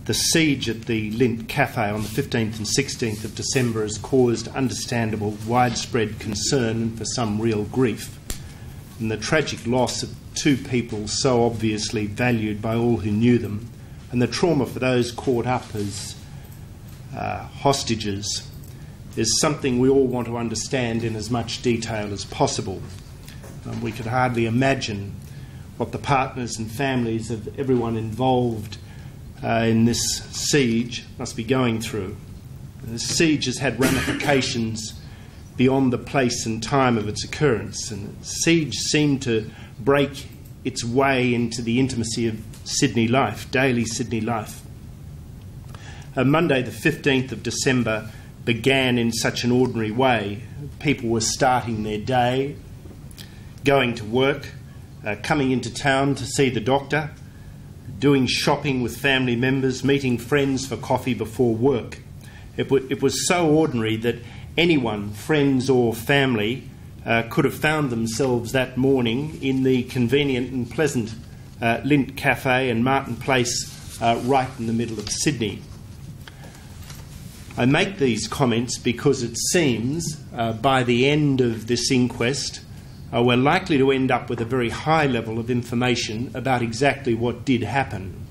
The siege at the Lindt Cafe on the 15th and 16th of December has caused understandable widespread concern and for some real grief. And the tragic loss of two people so obviously valued by all who knew them, and the trauma for those caught up as hostages, is something we all want to understand in as much detail as possible. We could hardly imagine what the partners and families of everyone involved in this siege must be going through. And this siege has had ramifications beyond the place and time of its occurrence, and the siege seemed to break its way into the intimacy of Sydney life, daily Sydney life. Monday the 15th of December began in such an ordinary way. People were starting their day, going to work, coming into town to see the doctor, doing shopping with family members, meeting friends for coffee before work. It was so ordinary that anyone, friends or family, could have found themselves that morning in the convenient and pleasant Lindt Cafe and Martin Place right in the middle of Sydney. I make these comments because it seems by the end of this inquest we're likely to end up with a very high level of information about exactly what did happen.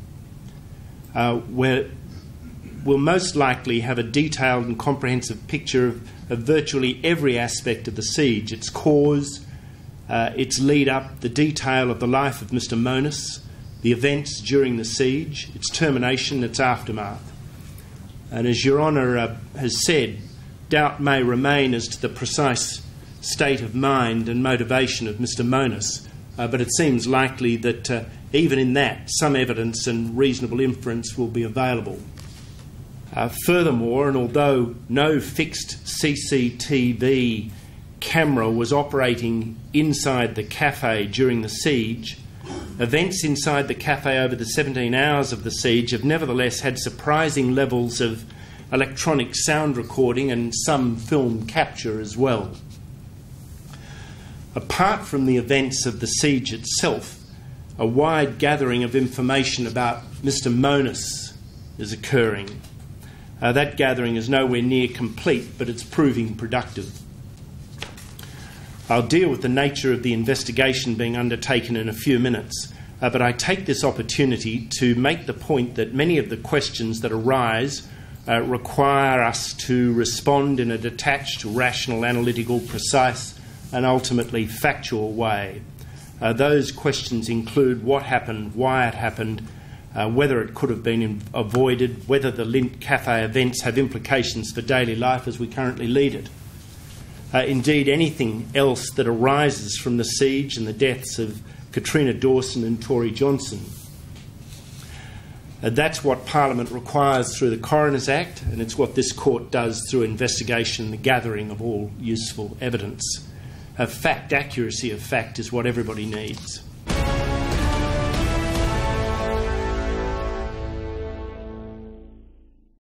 We'll most likely have a detailed and comprehensive picture of virtually every aspect of the siege, its cause, its lead-up, the detail of the life of Mr. Monis, the events during the siege, its termination, its aftermath. And as Your Honour has said, doubt may remain as to the precise state of mind and motivation of Mr. Monis, but it seems likely that even in that, some evidence and reasonable inference will be available. Furthermore, and although no fixed CCTV camera was operating inside the cafe during the siege, events inside the cafe over the 17 hours of the siege have nevertheless had surprising levels of electronic sound recording and some film capture as well. Apart from the events of the siege itself, a wide gathering of information about Mr. Monis is occurring. That gathering is nowhere near complete, but it's proving productive. I'll deal with the nature of the investigation being undertaken in a few minutes, but I take this opportunity to make the point that many of the questions that arise require us to respond in a detached, rational, analytical, precise, and ultimately factual way. Those questions include what happened, why it happened, whether it could have been avoided, whether the Lindt Cafe events have implications for daily life as we currently lead it. Indeed, anything else that arises from the siege and the deaths of Katrina Dawson and Tory Johnson. That's what Parliament requires through the Coroner's Act, and it's what this court does through investigation and the gathering of all useful evidence. Fact, accuracy of fact is what everybody needs.